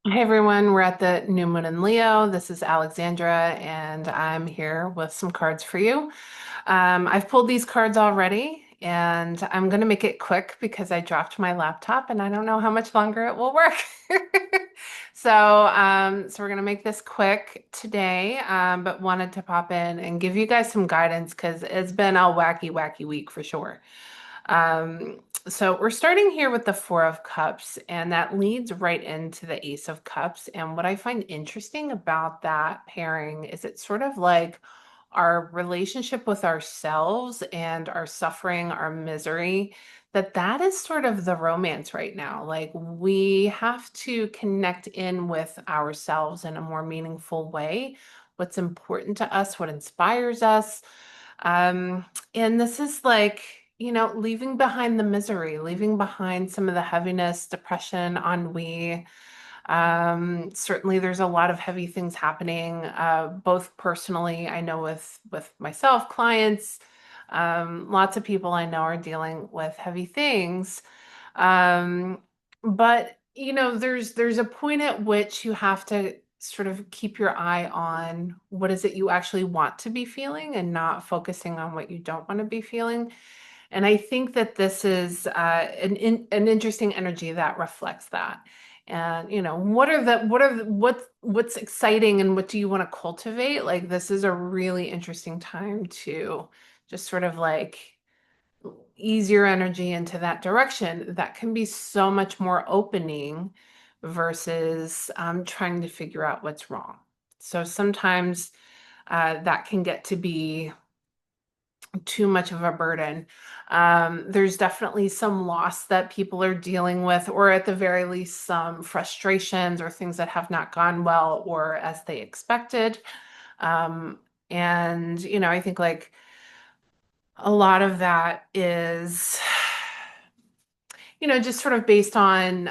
Hey everyone, we're at the new moon in Leo. This is Alexandra, and I'm here with some cards for you. I've pulled these cards already, and I'm going to make it quick because I dropped my laptop and I don't know how much longer it will work. So we're going to make this quick today, but wanted to pop in and give you guys some guidance because it's been a wacky, wacky week for sure. Um, so we're starting here with the Four of Cups, and that leads right into the Ace of Cups. And what I find interesting about that pairing is it's sort of like our relationship with ourselves and our suffering, our misery, that is sort of the romance right now. Like we have to connect in with ourselves in a more meaningful way. What's important to us, what inspires us. Um, and this is like, leaving behind the misery, leaving behind some of the heaviness, depression, ennui. Certainly there's a lot of heavy things happening, both personally, I know with myself, clients, lots of people I know are dealing with heavy things. Um, but there's a point at which you have to sort of keep your eye on what is it you actually want to be feeling and not focusing on what you don't want to be feeling. And I think that this is an interesting energy that reflects that. And what's exciting and what do you want to cultivate? Like this is a really interesting time to just sort of like ease your energy into that direction. That can be so much more opening versus trying to figure out what's wrong. So sometimes that can get to be too much of a burden. There's definitely some loss that people are dealing with, or at the very least, some frustrations or things that have not gone well or as they expected. Um, and I think like a lot of that is, just sort of based on,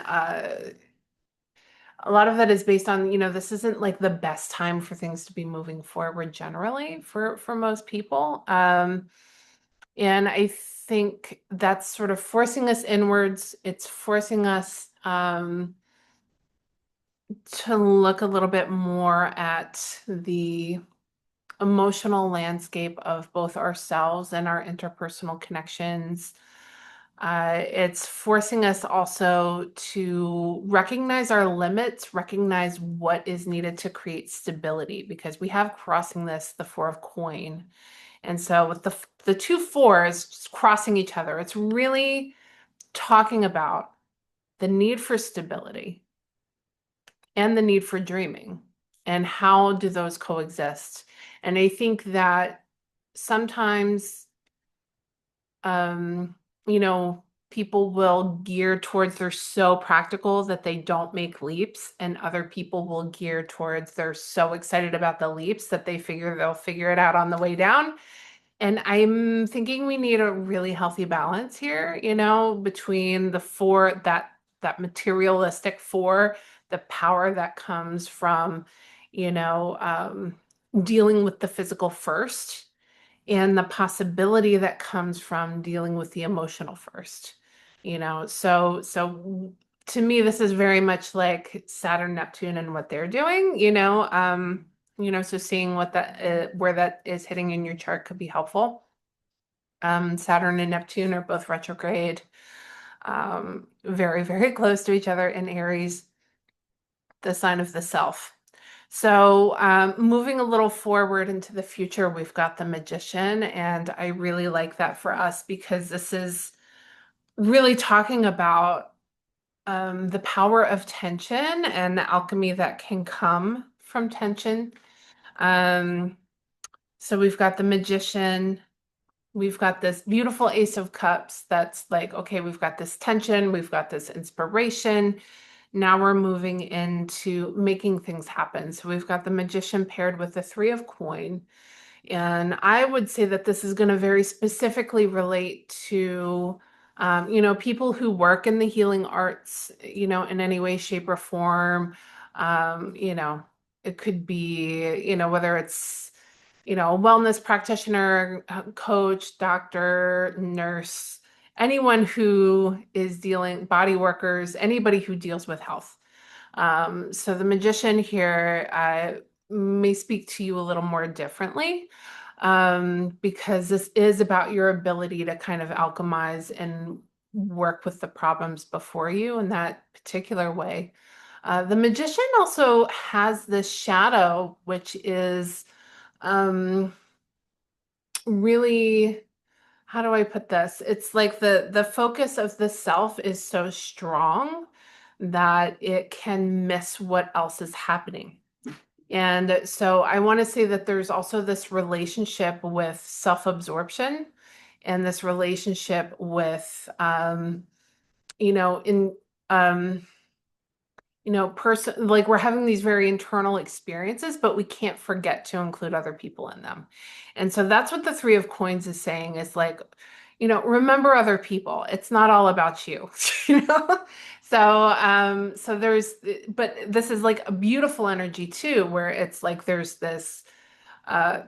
a lot of that is based on, this isn't like the best time for things to be moving forward generally for most people. And I think that's sort of forcing us inwards. It's forcing us to look a little bit more at the emotional landscape of both ourselves and our interpersonal connections. It's forcing us also to recognize our limits, recognize what is needed to create stability, because we have crossing this, the Four of Coin. And so with the two fours crossing each other, it's really talking about the need for stability and the need for dreaming and how do those coexist. And I think that sometimes um, you know, people will gear towards they're so practical that they don't make leaps, and other people will gear towards they're so excited about the leaps that they figure they'll figure it out on the way down. And I'm thinking we need a really healthy balance here, between the four, that materialistic four, the power that comes from, you know, um, dealing with the physical first, and the possibility that comes from dealing with the emotional first. So to me, this is very much like Saturn, Neptune, and what they're doing, so seeing what that where that is hitting in your chart could be helpful. Saturn and Neptune are both retrograde, very, very close to each other in Aries, the sign of the self. So, moving a little forward into the future, we've got the Magician, and I really like that for us because this is really talking about the power of tension and the alchemy that can come from tension. Um, so we've got the Magician. We've got this beautiful Ace of Cups that's like, okay, we've got this tension, we've got this inspiration. Now we're moving into making things happen. So we've got the Magician paired with the Three of Coin. And I would say that this is going to very specifically relate to, people who work in the healing arts, in any way, shape, or form. It could be, whether it's a wellness practitioner, coach, doctor, nurse, anyone who is dealing, body workers, anybody who deals with health. So the magician here may speak to you a little more differently, because this is about your ability to kind of alchemize and work with the problems before you in that particular way. The magician also has this shadow, which is um, really, how do I put this? It's like the focus of the self is so strong that it can miss what else is happening. And so I want to say that there's also this relationship with self-absorption and this relationship with in um person, like we're having these very internal experiences, but we can't forget to include other people in them. And so that's what the Three of Coins is saying, is like, remember other people. It's not all about you, you know? So but this is like a beautiful energy too, where it's like there's this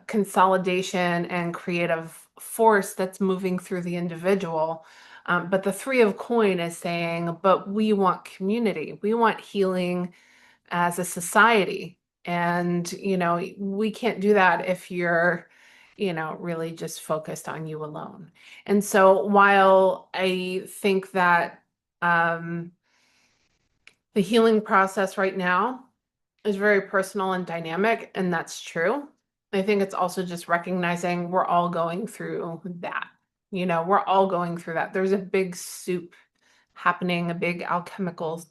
consolidation and creative force that's moving through the individual. But the Three of Coin is saying, but we want community, we want healing as a society. And, we can't do that if you're, really just focused on you alone. And so while I think that the healing process right now is very personal and dynamic, and that's true. I think it's also just recognizing we're all going through that. We're all going through that. There's a big soup happening, a big alchemical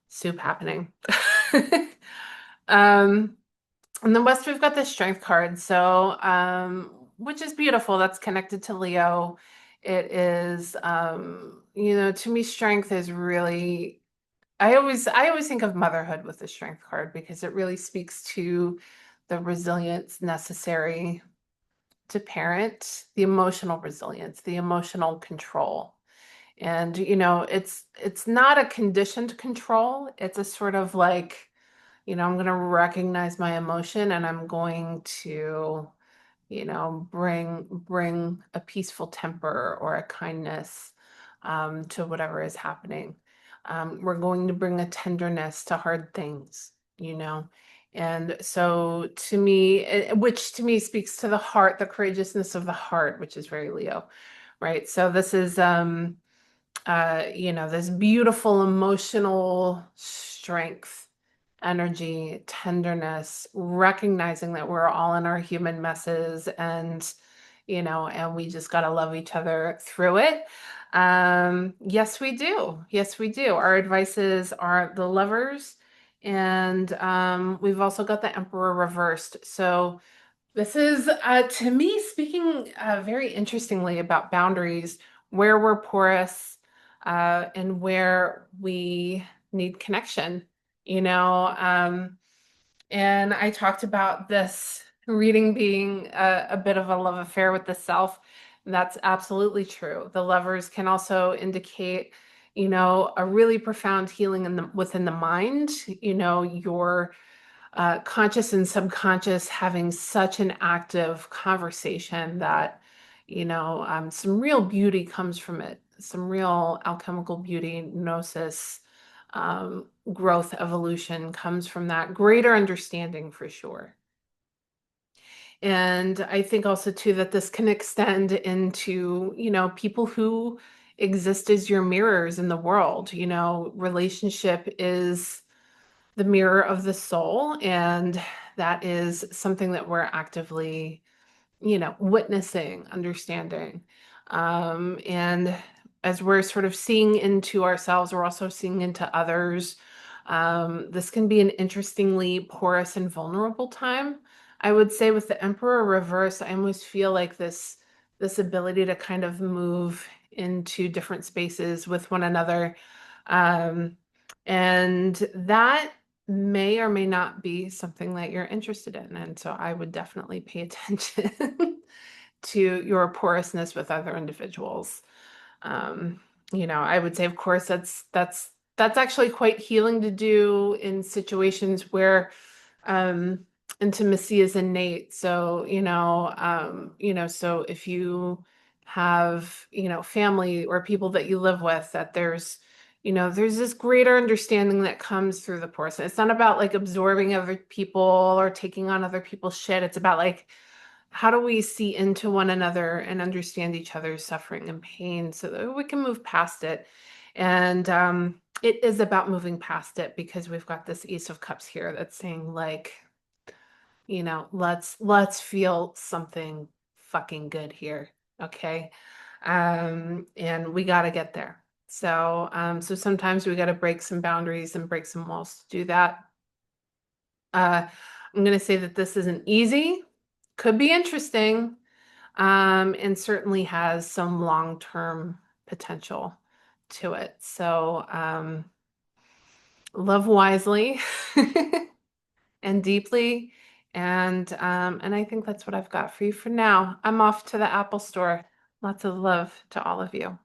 soup happening. Um, in the West, we've got the Strength card, so which is beautiful. That's connected to Leo. It is, to me, strength is really, I always think of motherhood with the Strength card because it really speaks to the resilience necessary to parent, the emotional resilience, the emotional control. And it's not a conditioned control. It's a sort of like, I'm going to recognize my emotion and I'm going to, bring a peaceful temper or a kindness to whatever is happening. We're going to bring a tenderness to hard things, you know. And so to me, which to me speaks to the heart, the courageousness of the heart, which is very Leo, right? So this is this beautiful emotional strength, energy, tenderness, recognizing that we're all in our human messes, and we just got to love each other through it. Yes, we do. Yes, we do. Our advices are the Lovers, and we've also got the Emperor reversed. So this is, to me, speaking very interestingly about boundaries, where we're porous, and where we need connection, you know. And I talked about this reading being a bit of a love affair with the self. And that's absolutely true. The Lovers can also indicate, a really profound healing within the mind, your conscious and subconscious having such an active conversation that, some real beauty comes from it, some real alchemical beauty, gnosis, growth, evolution comes from that greater understanding for sure. And I think also too that this can extend into, people who exist as your mirrors in the world. Relationship is the mirror of the soul, and that is something that we're actively, witnessing, understanding. And as we're sort of seeing into ourselves, we're also seeing into others. This can be an interestingly porous and vulnerable time. I would say with the Emperor reverse, I almost feel like this ability to kind of move into different spaces with one another. Um, and that may or may not be something that you're interested in. And so I would definitely pay attention to your porousness with other individuals. Um, I would say, of course, that's actually quite healing to do in situations where um, intimacy is innate. So, so if you have, family or people that you live with, that there's, there's this greater understanding that comes through the person. It's not about like absorbing other people or taking on other people's shit. It's about like, how do we see into one another and understand each other's suffering and pain so that we can move past it? And it is about moving past it because we've got this Ace of Cups here that's saying like, let's feel something fucking good here, okay? And we got to get there. So sometimes we got to break some boundaries and break some walls to do that. I'm going to say that this isn't easy, could be interesting, and certainly has some long-term potential to it. So, love wisely and deeply. And I think that's what I've got for you for now. I'm off to the Apple store. Lots of love to all of you.